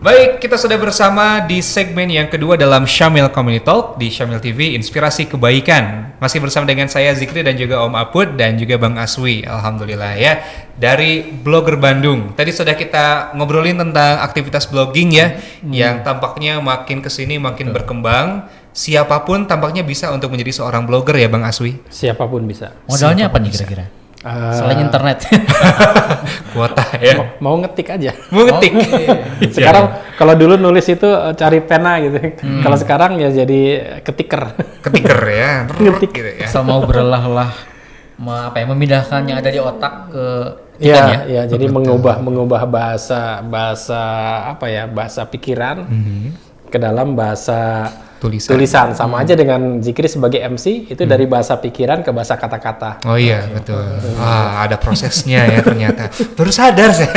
Baik, kita sudah bersama di segmen yang kedua dalam Syamil Community Talk di Syamil TV, Inspirasi Kebaikan. Masih bersama dengan saya Zikri dan juga Om Apud dan juga Bang Aswi. Alhamdulillah ya, dari Blogger Bandung. Tadi sudah kita ngobrolin tentang aktivitas blogging ya, yang tampaknya makin kesini makin berkembang. Siapapun tampaknya bisa untuk menjadi seorang blogger ya Bang Aswi. Siapapun bisa. Modalnya apa nih kira-kira? Selain internet. Kuota ya. Mau ngetik aja. Mau ngetik. Sekarang kalau dulu nulis itu cari pena gitu. Kalau sekarang ya jadi ketiker. Ketiker ya. Ngetik. Gitu ya. Asal mau berlelah-lah memindahkan yang ada di otak ke Iya, ya, jadi mengubah bahasa pikiran ke dalam bahasa tulisan. Sama aja dengan Zikri sebagai MC itu dari bahasa pikiran ke bahasa kata-kata. Oh iya, betul. Ada prosesnya ya ternyata. Baru sadar saya.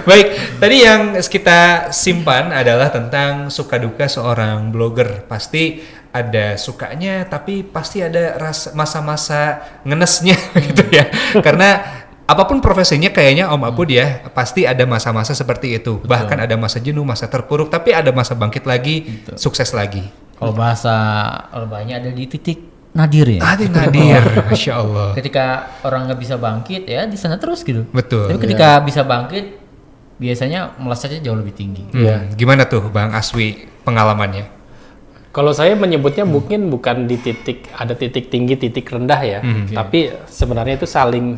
Baik, tadi yang kita simpan adalah tentang suka duka seorang blogger. Pasti ada sukanya, tapi pasti ada masa-masa ngenesnya gitu ya. Karena apapun profesinya kayaknya Om Apud ya, pasti ada masa-masa seperti itu. Betul. Bahkan ada masa jenuh, masa terpuruk, tapi ada masa bangkit lagi, betul, sukses lagi. Kalau bahasa lebahnya ada di titik nadir ya. Nadir, Masya Allah. Ketika orang nggak bisa bangkit ya di sana terus gitu. Betul. Tapi ketika bisa bangkit, biasanya melesatnya jauh lebih tinggi. Gimana tuh Bang Aswi pengalamannya? Kalau saya menyebutnya mungkin bukan di titik tinggi, titik rendah ya, tapi sebenarnya itu saling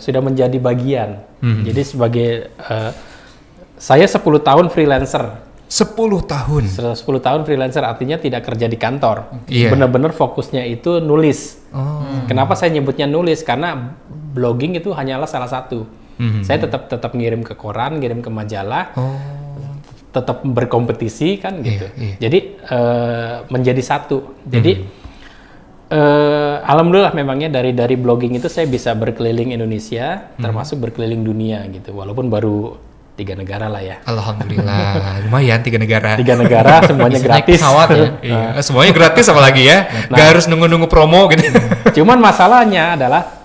sudah menjadi bagian. Jadi sebagai saya 10 tahun freelancer. 10 tahun. 10 tahun freelancer artinya tidak kerja di kantor. Iya. Benar-benar fokusnya itu nulis. Kenapa saya nyebutnya nulis? Karena blogging itu hanyalah salah satu. Saya tetap ngirim ke koran, ngirim ke majalah. Tetap berkompetisi kan gitu. Iya. Jadi menjadi satu. Jadi alhamdulillah memangnya dari blogging itu saya bisa berkeliling Indonesia, termasuk berkeliling dunia gitu. Walaupun baru 3 negara lah ya. Alhamdulillah, lumayan 3 negara. 3 negara semuanya gratis. Pesawat ya. Iya, semuanya gratis apalagi ya. Gak harus nunggu-nunggu promo gitu. Cuman masalahnya adalah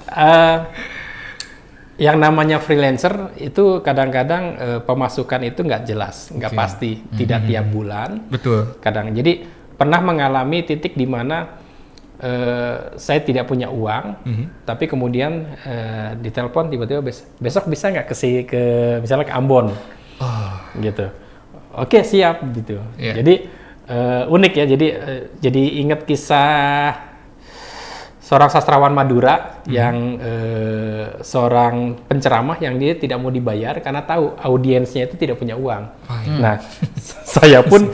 yang namanya freelancer itu kadang-kadang pemasukan itu nggak jelas, nggak pasti, tidak tiap bulan. Betul. Kadang jadi pernah mengalami titik di mana saya tidak punya uang, tapi kemudian ditelepon tiba-tiba besok bisa nggak ke misalnya ke Ambon, gitu. Oke, siap gitu. Yeah. Jadi unik ya, jadi ingat kisah seorang sastrawan Madura yang seorang penceramah yang dia tidak mau dibayar karena tahu audiensnya itu tidak punya uang. Nah, saya pun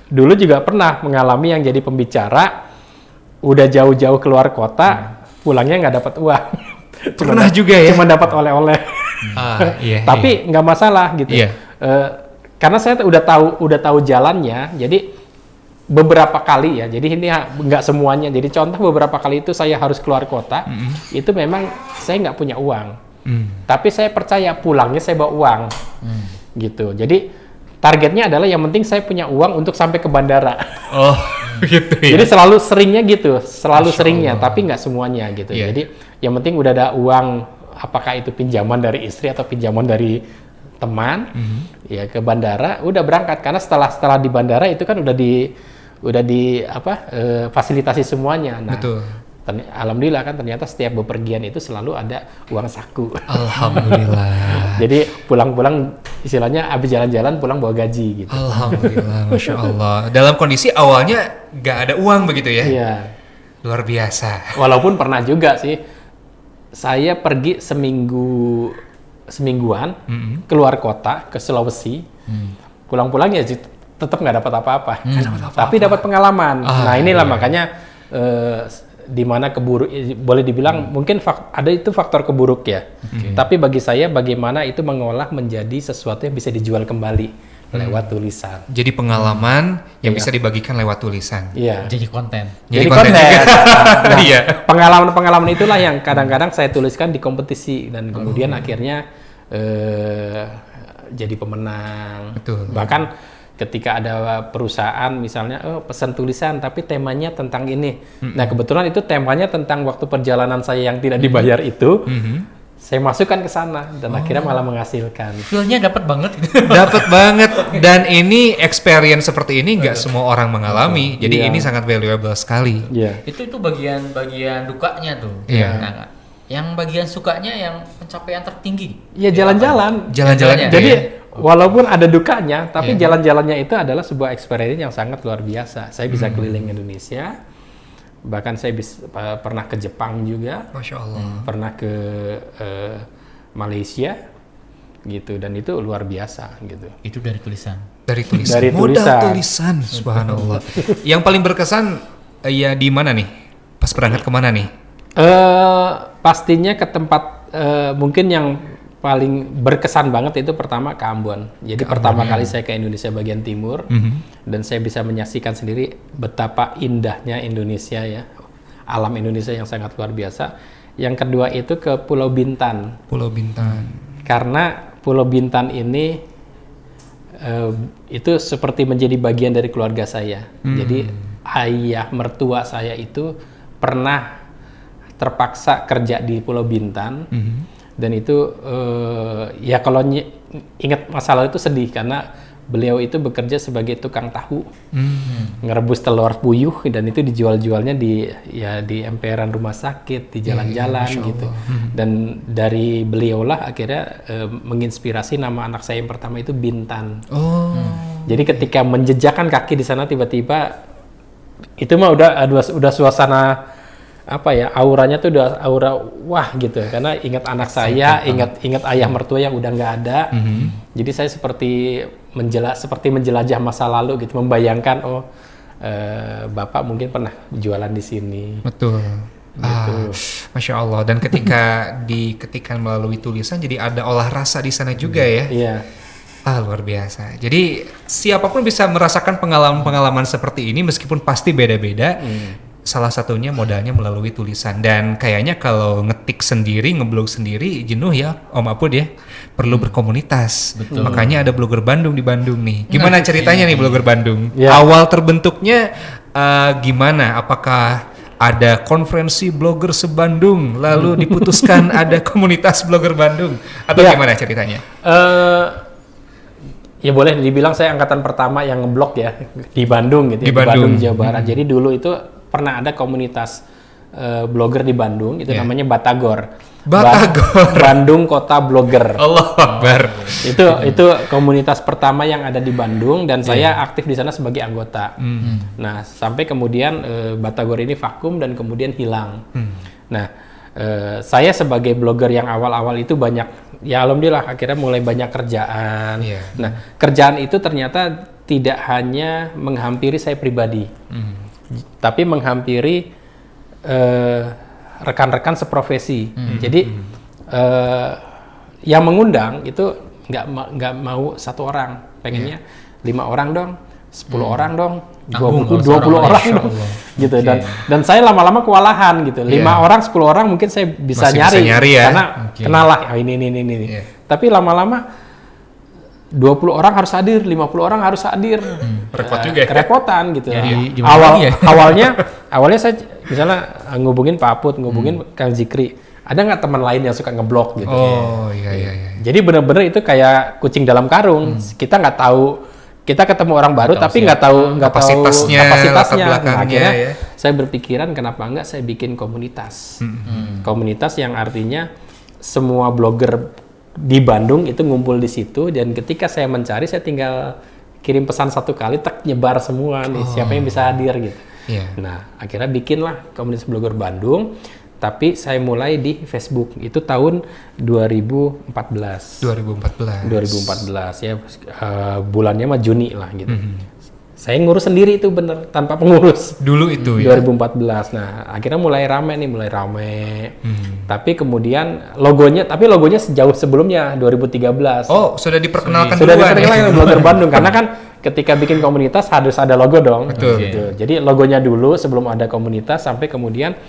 dulu juga pernah mengalami yang jadi pembicara, udah jauh-jauh keluar kota, pulangnya nggak dapat uang. Pernah juga ya? Cuma dapat oleh-oleh. Tapi nggak masalah gitu. Iya. Karena saya udah tahu jalannya, jadi beberapa kali ya, jadi ini nggak semuanya. Jadi contoh beberapa kali itu saya harus keluar kota, itu memang saya nggak punya uang. Tapi saya percaya pulangnya saya bawa uang, gitu. Jadi targetnya adalah yang penting saya punya uang untuk sampai ke bandara. Oh, gitu ya. Jadi selalu seringnya gitu, tapi nggak semuanya gitu. Yeah. Jadi yang penting udah ada uang, apakah itu pinjaman dari istri atau pinjaman dari teman, ya ke bandara, udah berangkat. Karena setelah di bandara itu kan udah di fasilitasi semuanya. Nah, betul. Alhamdulillah kan ternyata setiap bepergian itu selalu ada uang saku. Alhamdulillah. Jadi pulang-pulang istilahnya habis jalan-jalan pulang bawa gaji gitu. Alhamdulillah, Masya Allah. Dalam kondisi awalnya nggak ada uang begitu ya? Iya. Luar biasa. Walaupun pernah juga sih, saya pergi semingguan keluar kota ke Sulawesi, pulang-pulang ya tetap nggak dapat apa-apa, tapi dapat pengalaman. Nah inilah makanya di mana boleh dibilang mungkin ada itu faktor keburuk ya. Tapi bagi saya bagaimana itu mengolah menjadi sesuatu yang bisa dijual kembali lewat tulisan. Jadi pengalaman yang bisa dibagikan lewat tulisan. Iya. Jadi konten. Jadi konten. Nah, iya. Pengalaman-pengalaman itulah yang kadang-kadang saya tuliskan di kompetisi dan kemudian akhirnya jadi pemenang. Betul. Bahkan ketika ada perusahaan misalnya pesan tulisan tapi temanya tentang ini. Nah kebetulan itu temanya tentang waktu perjalanan saya yang tidak dibayar itu. saya masukkan ke sana dan akhirnya malah menghasilkan. Feel-nya dapat banget. Dapat banget, dan ini experience seperti ini nggak semua orang mengalami, jadi Iya. ini sangat valuable sekali. Iya. Itu bagian dukanya tuh. Iya. Nah, yang bagian sukanya yang pencapaian tertinggi. Iya, jalan-jalan. Jalan-jalan. Jadi, Jadi ya. walaupun ada dukanya, tapi Iya. jalan-jalannya itu adalah sebuah experience yang sangat luar biasa. Saya bisa keliling Indonesia, bahkan saya pernah ke Jepang juga, Masya Allah. pernah ke Malaysia, gitu. Dan itu luar biasa, gitu. itu dari tulisan. Dari tulisan. Dari Modal tulisan. tulisan, subhanallah. Yang paling berkesan ya di mana nih? Pas berangkat kemana nih? Pastinya ke tempat mungkin yang paling berkesan banget itu pertama ke Ambon. Jadi pertama kali saya ke Indonesia bagian timur dan saya bisa menyaksikan sendiri betapa indahnya Indonesia ya, alam Indonesia yang sangat luar biasa. Yang kedua itu ke Pulau Bintan, Pulau Bintan. karena Pulau Bintan ini itu seperti menjadi bagian dari keluarga saya. Jadi ayah mertua saya itu pernah terpaksa kerja di Pulau Bintan. Dan itu ya kalau ingat masa lalu itu sedih karena beliau itu bekerja sebagai tukang tahu, ngerebus telur puyuh, dan itu dijual-jualnya di emperan rumah sakit, di jalan-jalan gitu. Dan dari beliaulah akhirnya menginspirasi nama anak saya yang pertama itu Bintan. Jadi ketika menjejakkan kaki di sana tiba-tiba itu mah udah suasana apa ya, auranya tuh udah aura wah gitu, karena ingat anak saya, ingat ayah mertua yang udah nggak ada. Jadi saya seperti menjelajah masa lalu gitu, membayangkan bapak mungkin pernah jualan di sini. Betul. Masya Allah. Dan ketika diketikkan melalui tulisan, jadi ada olah rasa di sana juga ya. Iya. Luar biasa. Jadi siapapun bisa merasakan pengalaman-pengalaman seperti ini, meskipun pasti beda-beda. Salah satunya modalnya melalui tulisan, dan kayaknya kalau ngetik sendiri, ngeblog sendiri jenuh ya Om Apud ya, perlu berkomunitas. Makanya ada blogger Bandung di Bandung nih. Gimana ceritanya nih blogger Bandung? Ya. Awal terbentuknya gimana? Apakah ada konferensi blogger se-Bandung lalu diputuskan ada komunitas blogger Bandung, atau Ya. gimana ceritanya? Ya boleh dibilang saya angkatan pertama yang ngeblog ya di Bandung gitu, Di ya, Bandung. Jawa Barat. Jadi dulu itu pernah ada komunitas blogger di Bandung, itu Yeah. namanya Batagor. Batagor. Bandung Kota Blogger. Allah Akbar. Itu komunitas pertama yang ada di Bandung, dan saya aktif di sana sebagai anggota. Nah, sampai kemudian Batagor ini vakum dan kemudian hilang. Nah, saya sebagai blogger yang awal-awal itu banyak, ya alhamdulillah akhirnya mulai banyak kerjaan. Iya. Nah, kerjaan itu ternyata tidak hanya menghampiri saya pribadi, tapi menghampiri rekan-rekan seprofesi. Jadi yang mengundang itu nggak mau satu orang, pengennya 5 orang dong, 10 orang dong, 20 orang Masya dong, Allah. gitu. Dan saya lama-lama kewalahan gitu. 5 orang, 10 orang mungkin saya bisa Masih nyari, bisa nyari ya. karena kenal lah, ini. Iya. Tapi lama-lama 20 orang harus hadir, 50 orang harus hadir. Repot juga ya. Kerepotan gitu. Gimana lagi ya? Awalnya saya misalnya ngubungin Pak Apud, ngubungin Kang Zikri. Ada nggak teman lain yang suka ngeblog gitu? Oh iya. Jadi bener-bener itu kayak kucing dalam karung. Kita nggak tahu, kita ketemu orang baru tapi nggak tahu Kapasitasnya, latar Nah, belakangnya, akhirnya ya. saya berpikiran kenapa nggak saya bikin komunitas. Komunitas yang artinya semua blogger di Bandung itu ngumpul di situ, dan ketika saya mencari, saya tinggal kirim pesan satu kali, tak nyebar semua nih, siapa yang bisa hadir gitu. Iya. Nah, akhirnya bikinlah komunitas blogger Bandung, tapi saya mulai di Facebook itu tahun 2014. 2014 ya, bulannya mah Juni lah gitu. Saya ngurus sendiri itu bener, tanpa pengurus. Dulu itu ya. 2014. Nah, akhirnya mulai rame. Tapi kemudian logonya sejauh sebelumnya 2013. Oh, sudah diperkenalkan Sudah duluan diperkenalkan ya? blogger Bandung, karena kan ketika bikin komunitas harus ada logo dong. Betul. Gitu. Jadi logonya dulu sebelum ada komunitas, sampai kemudian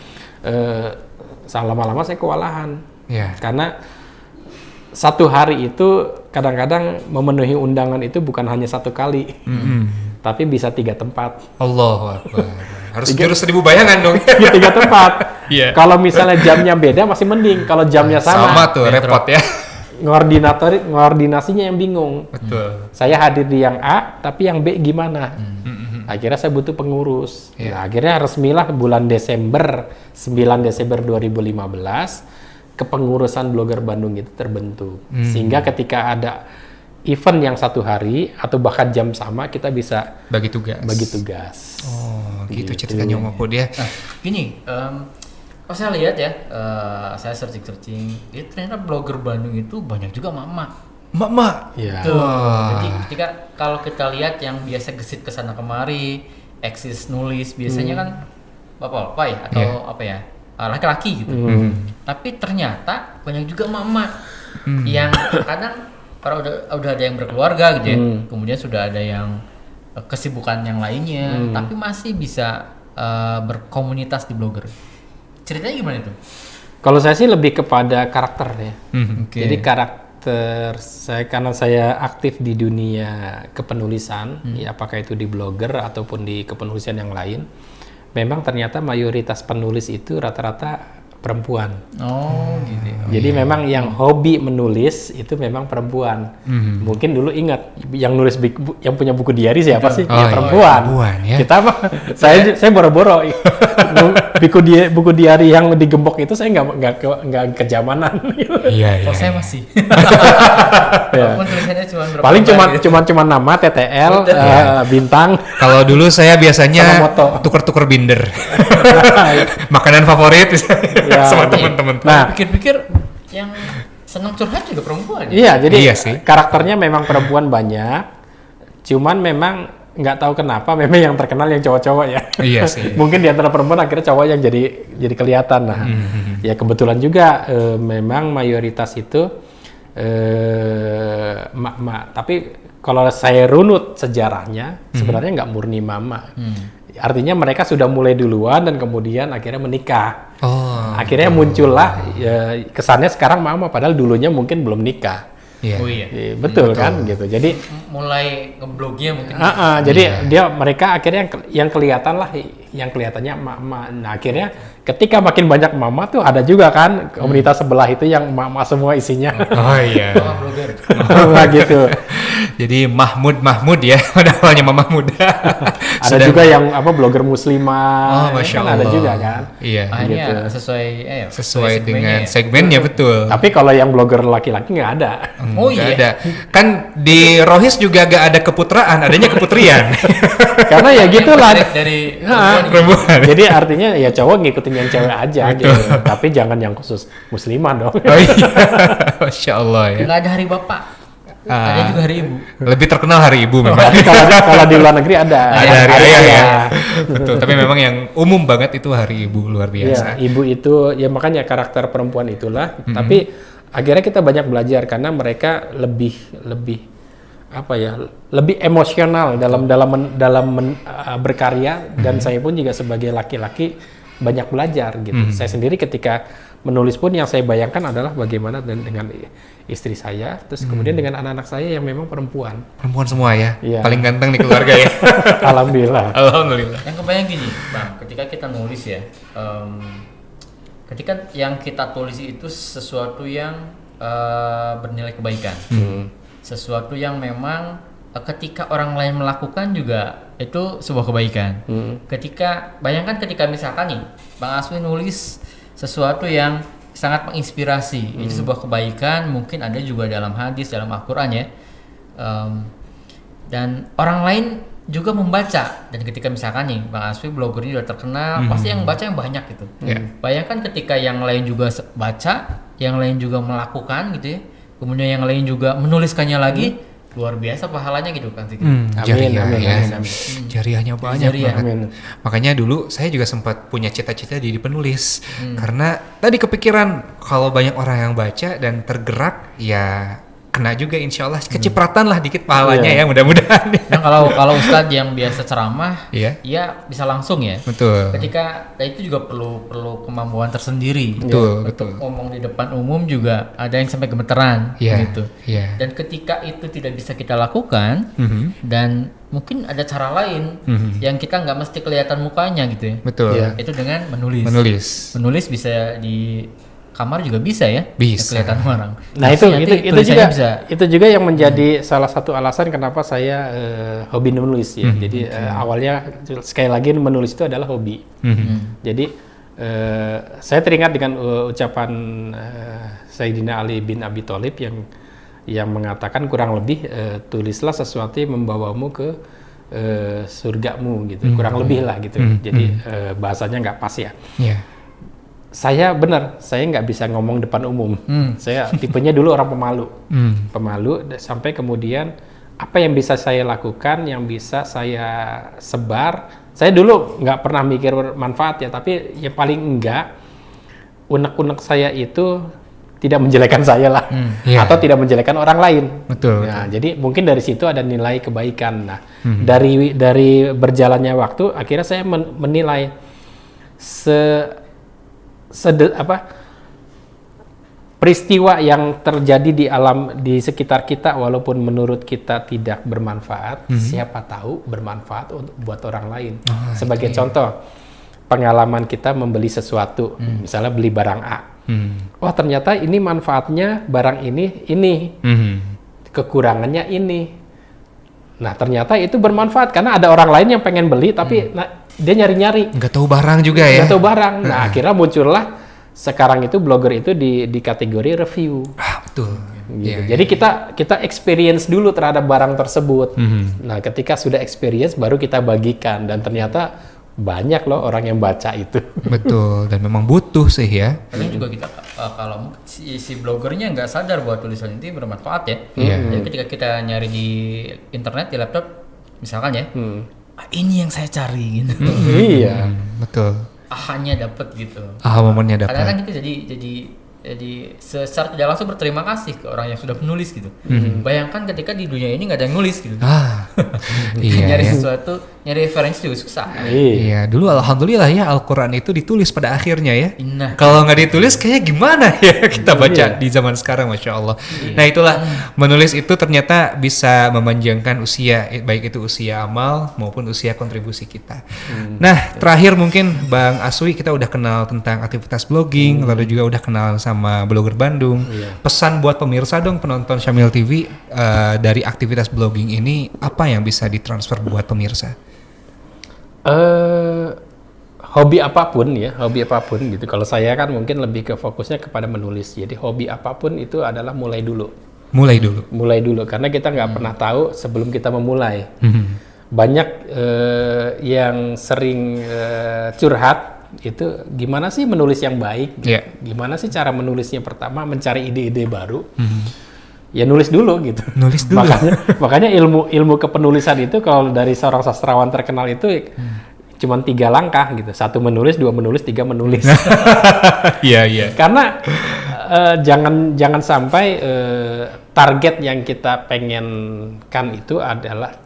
lama-lama saya kewalahan. Iya. Karena satu hari itu kadang-kadang memenuhi undangan itu bukan hanya satu kali. tapi bisa 3 tempat. Allahu Akbar. Harus jurus 1000 bayangan dong. Di 3 tempat. Iya. Kalau misalnya jamnya beda masih mending. Kalau jamnya Sama tuh, Metro. repot ya. Ngoordinasinya yang bingung. Betul. Saya hadir di yang A, tapi yang B gimana? Akhirnya saya butuh pengurus. Iya. Nah, akhirnya resmilah bulan Desember, 9 Desember 2015, kepengurusan Blogger Bandung itu terbentuk. Sehingga ketika ada event yang 1 hari, atau bahkan jam sama, kita bisa Bagi tugas. bagi tugas. Oh, gitu ceritanya Om Apud ya. Nah, gini, pas saya lihat ya, saya searching, itu ternyata blogger Bandung itu banyak juga mama. Mak. Ya. Tuh. Wah. Jadi ketika kalau kita lihat yang biasa gesit ke sana kemari, eksis nulis, biasanya kan bapak-bapak ya atau Iya. apa ya, laki-laki gitu. Tapi ternyata banyak juga mama yang kadang kalau udah ada yang berkeluarga gitu ya, kemudian sudah ada yang kesibukan yang lainnya, tapi masih bisa berkomunitas di blogger. Ceritanya gimana itu? Kalau saya sih lebih kepada karakter ya. Oke. Jadi karakter saya, karena saya aktif di dunia kepenulisan, ya apakah itu di blogger ataupun di kepenulisan yang lain, memang ternyata mayoritas penulis itu rata-rata perempuan. Oh, gitu. Jadi memang yang hobi menulis itu memang perempuan. Mungkin dulu ingat yang nulis yang punya buku diary siapa sih? Oh, Ya iya, perempuan. perempuan, ya. Kita mah saya boro-boro buku diary yang digembok itu saya nggak kejamanan. Iya, iya. Kalau saya masih. Ya. Walaupun tulisannya cuma berapa Paling lembar gitu. cuma nama TTL, bintang. Kalau dulu saya Sama biasanya moto. tuker-tuker binder. Makanan favorit misalnya Ya. sama teman-teman. Nah, Pikir-pikir yang senang curhat juga perempuan. iya, jadi Iya sih. karakternya memang perempuan banyak. Cuman memang nggak tahu kenapa memang yang terkenal yang cowok-cowok ya. Iya sih. Mungkin di antara perempuan akhirnya cowok yang jadi kelihatan. Nah, ya kebetulan juga memang mayoritas itu mak-mak. Tapi kalau saya runut sejarahnya, sebenarnya nggak murni mama. Artinya mereka sudah mulai duluan dan kemudian akhirnya menikah. Oh. Akhirnya muncullah kesannya sekarang mama, padahal dulunya mungkin belum nikah. Iya. Oh iya. Betul kan gitu. Jadi Mulai ngeblognya mungkin. jadi mereka akhirnya yang kelihatan lah, yang kelihatannya emak-emak. Nah akhirnya ketika makin banyak mama tuh ada juga kan komunitas sebelah itu yang emak-emak semua isinya. Oh iya. Mama blogger. Nah, gitu. Jadi Mahmud ya, pada awalnya Mama Muda. Ada juga yang blogger muslimah. Oh, Masya kan Allah. ada juga kan. Iya. Akhirnya Gitu. sesuai Sesuai dengan segmennya. segmennya betul. Tapi kalau yang blogger laki-laki nggak ada. Oh Nggak iya. ada. Kan di Rohis juga gak ada keputraan, adanya keputrian. Karena ya gitulah. Dari Perempuan. Jadi artinya ya cowok ngikutin yang cewek aja gitu. Tapi jangan yang khusus muslimah dong. Oh iya. Masya Allah ya. nggak ada hari bapak. Ada juga hari ibu. Lebih terkenal Hari Ibu memang. Tapi kalau di luar negeri ada. Ada Hari Ayah ya. Ayah. Betul, tapi memang yang umum banget itu Hari Ibu, luar biasa. Iya, ibu itu ya makanya karakter perempuan itulah. Tapi akhirnya kita banyak belajar karena mereka lebih lebih emosional dalam berkarya, dan saya pun juga sebagai laki-laki banyak belajar gitu. Saya sendiri ketika menulis pun yang saya bayangkan adalah bagaimana dengan istri saya, terus kemudian dengan anak-anak saya yang memang perempuan. Perempuan semua ya, Iya. paling ganteng di keluarga ya. Alhamdulillah. Alhamdulillah. Yang kebayang gini, Bang, ketika kita nulis ya, ketika yang kita tulis itu sesuatu yang bernilai kebaikan, sesuatu yang memang ketika orang lain melakukan juga itu sebuah kebaikan. Bayangkan ketika misalkan nih, Bang Aswi nulis sesuatu yang sangat menginspirasi, itu sebuah kebaikan, mungkin ada juga dalam hadis, dalam Al-Quran ya, dan orang lain juga membaca, dan ketika misalkan nih Bang Aswi blogger ini udah terkenal, pasti yang baca yang banyak gitu. Bayangkan ketika yang lain juga baca, yang lain juga melakukan gitu ya, kemudian yang lain juga menuliskannya lagi, luar biasa pahalanya gitu kan sih. Jariah amin, ya. amin, amin. Jariahnya banyak Jariah. banget. Amin. Makanya dulu saya juga sempat punya cita-cita jadi penulis. Karena tadi kepikiran kalau banyak orang yang baca dan tergerak, ya kena juga insya Allah kecipratan lah dikit pahalanya ya mudah-mudahan. Nah kalau Ustadz yang biasa ceramah, Iya. ya bisa langsung ya. Betul. Ketika itu juga perlu kemampuan tersendiri. Betul, Untuk betul. ngomong di depan umum juga ada yang sampai gemeteran Iya, gitu. iya. Dan ketika itu tidak bisa kita lakukan dan mungkin ada cara lain yang kita nggak mesti kelihatan mukanya gitu ya. Betul. Iya. Itu dengan menulis. Menulis. Bisa di kamar juga bisa ya. Bisa. Kelihatan orang. Nah Nanti itu tulisannya juga itu juga yang menjadi salah satu alasan kenapa saya hobi menulis ya. Jadi awalnya sekali lagi menulis itu adalah hobi. Jadi saya teringat dengan ucapan Sayyidina Ali bin Abi Thalib yang mengatakan kurang lebih tulislah sesuatu yang membawamu ke surgamu gitu. Kurang lebih lah gitu. Jadi bahasanya nggak pas ya. Iya. Saya nggak bisa ngomong depan umum. Saya tipenya dulu orang pemalu, sampai kemudian apa yang bisa saya lakukan, yang bisa saya sebar. Saya dulu nggak pernah mikir manfaat ya, tapi yang paling enggak unek-unek saya itu tidak menjelekan saya lah, Iya. atau tidak menjelekan orang lain. Betul. Nah, jadi mungkin dari situ ada nilai kebaikan. Nah, dari berjalannya waktu, akhirnya saya menilai peristiwa yang terjadi di sekitar kita, walaupun menurut kita tidak bermanfaat, siapa tahu bermanfaat buat orang lain. Sebagai contoh, pengalaman kita membeli sesuatu, misalnya beli barang A. Wah, ternyata ini manfaatnya barang ini, kekurangannya ini. Nah, ternyata itu bermanfaat karena ada orang lain yang pengen beli, tapi dia nyari-nyari. Nggak tahu barang juga ya. Nggak tahu barang. Nah, akhirnya muncullah sekarang itu blogger itu di kategori review. Betul. Gitu. Iya, Jadi kita experience dulu terhadap barang tersebut. Nah, ketika sudah experience baru kita bagikan, dan ternyata banyak loh orang yang baca itu. Betul, dan memang butuh sih ya. Kadang juga kita kalau si blogernya nggak sadar bahwa tulisan itu bermanfaat ya. Iya. Jadi ketika kita nyari di internet, di laptop misalkan ya, ini yang saya cari gitu. Iya. Betul. Ahanya dapat gitu. Momennya dapat. Kadang-kadang kita jadi secara tidak langsung berterima kasih ke orang yang sudah menulis gitu. Bayangkan ketika di dunia ini nggak ada yang nulis gitu. Iya. Nyari Ya. sesuatu, nyari referensi juga susah. Iya, dulu alhamdulillah ya Al-Quran itu ditulis pada akhirnya ya. Nah. Kalau nggak ditulis kayaknya gimana ya kita baca di zaman sekarang, Masya Allah. Nah itulah, menulis itu ternyata bisa memanjangkan usia, baik itu usia amal maupun usia kontribusi kita. Nah terakhir mungkin Bang Aswi, kita udah kenal tentang aktivitas blogging, lalu juga udah kenal sama Blogger Bandung. Pesan buat pemirsa dong, penonton Syamil TV, dari aktivitas blogging ini apa yang bisa ditransfer buat pemirsa? Hobi apapun gitu. Kalau saya kan mungkin lebih ke fokusnya kepada menulis. Jadi hobi apapun itu adalah mulai dulu karena kita nggak pernah tahu sebelum kita memulai. Banyak yang sering curhat itu, gimana sih menulis yang baik, gimana sih cara menulisnya. Pertama mencari ide-ide baru. Ya nulis dulu gitu. Makanya ilmu kepenulisan itu kalau dari seorang sastrawan terkenal itu cuman 3 langkah gitu. 1 menulis, 2 menulis, 3 menulis. Iya. Karena jangan sampai target yang kita pengenkan itu adalah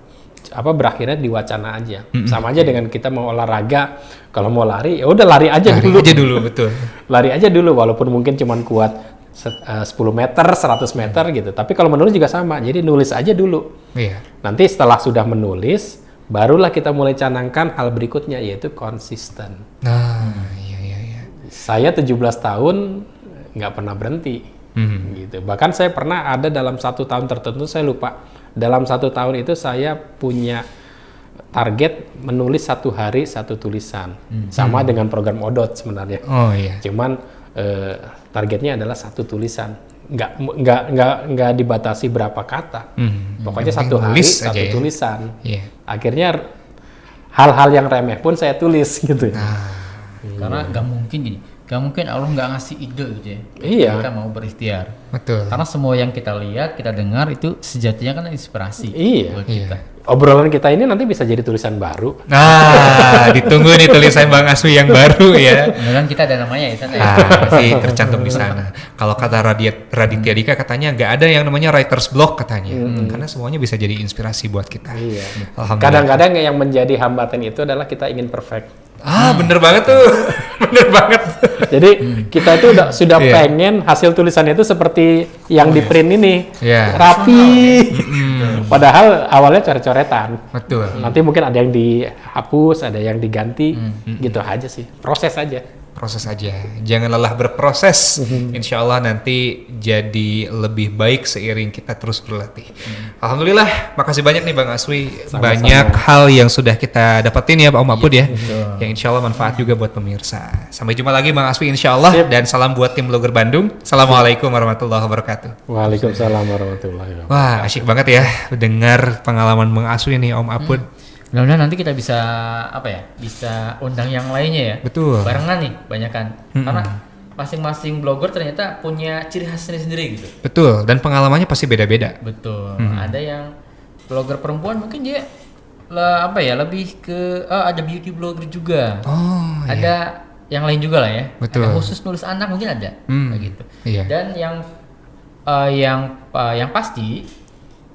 berakhirnya di wacana aja. Sama aja dengan kita mau olahraga, kalau mau lari ya udah lari aja dulu. Betul. Lari aja dulu walaupun mungkin cuman kuat 10 meter, 100 meter gitu. Tapi kalau menulis juga sama, jadi nulis aja dulu. Iya. Nanti setelah sudah menulis, barulah kita mulai canangkan hal berikutnya, yaitu konsisten. Iya. Saya 17 tahun nggak pernah berhenti. Gitu. Bahkan saya pernah ada dalam 1 tahun tertentu, saya lupa. Dalam 1 tahun itu saya punya target menulis 1 hari 1 tulisan. Sama dengan program Odot sebenarnya. Oh iya. Cuman targetnya adalah 1 tulisan, nggak dibatasi berapa kata, pokoknya 1 hari 1 tulisan. Akhirnya hal-hal yang remeh pun saya tulis gitu. Karena nggak mungkin gini, Gak mungkin Allah nggak ngasih ide gitu ya. Iya. Kita mau berikhtiar. Betul. Karena semua yang kita lihat, kita dengar itu sejatinya kan inspirasi Iya. buat kita. Obrolan kita ini nanti bisa jadi tulisan baru. Nah, ditunggu nih tulisan Bang Aswi yang baru ya. Beneran kita ada namanya ya sana ya. Pasti tercantum di sana. Kalau kata Raditya Dika katanya nggak ada yang namanya writer's block katanya. Karena semuanya bisa jadi inspirasi buat kita. Iya. Alhamdulillah. Kadang-kadang yang menjadi hambatan itu adalah kita ingin perfect. Bener banget tuh. Bener banget. Jadi kita itu sudah Iya. pengen hasil tulisannya itu seperti yang di print ini, Iya. rapi. Padahal awalnya coret-coretan. Betul. Nanti mungkin ada yang dihapus, ada yang diganti, gitu aja sih. Proses aja. Proses aja, jangan lelah berproses. Insya Allah nanti jadi lebih baik seiring kita terus berlatih. Alhamdulillah, makasih banyak nih Bang Aswi. Sama-sama. Banyak hal yang sudah kita dapetin ya Pak Om Apud ya, yang insya Allah manfaat juga buat pemirsa. Sampai jumpa lagi Bang Aswi insya Allah. Sip. Dan salam buat tim Blogger Bandung. Assalamualaikum warahmatullahi wabarakatuh. Waalaikumsalam warahmatullahi wabarakatuh. Wah, asyik banget ya dengar pengalaman Bang Aswi nih Om Apud. Mudah-mudahan nanti kita bisa bisa undang yang lainnya ya. Betul. Barengan nih, banyakan. Karena masing-masing blogger ternyata punya ciri khas sendiri gitu. Betul, dan pengalamannya pasti beda-beda. Betul. Ada yang blogger perempuan mungkin dia lebih ke ada beauty blogger juga. Oh, Ada yang lain juga lah ya. Betul. Ada khusus nulis anak mungkin ada kayak gitu. Iya. Dan yang pasti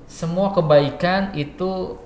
semua kebaikan itu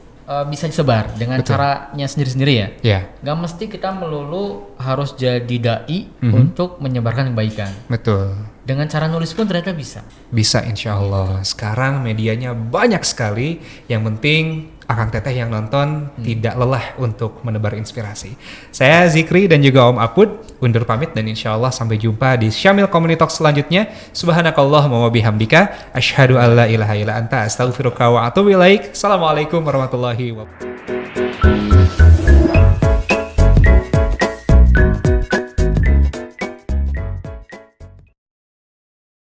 bisa disebar dengan Betul. caranya sendiri-sendiri ya. Iya, Gak mesti kita melulu harus jadi dai untuk menyebarkan kebaikan. betul. Dengan cara nulis pun ternyata bisa. Bisa insya Allah. Sekarang medianya banyak sekali. Yang penting Akang Teteh yang nonton tidak lelah untuk menebar inspirasi. Saya Zikri dan juga Om Apud undur pamit dan insya Allah sampai jumpa di Syamil Community Talk selanjutnya. Subhanakallahumma wa bihamdika asyhadu an la ilaha illa anta astaghfiruka wa atubu ilaik. Assalamualaikum warahmatullahi wabarakatuh.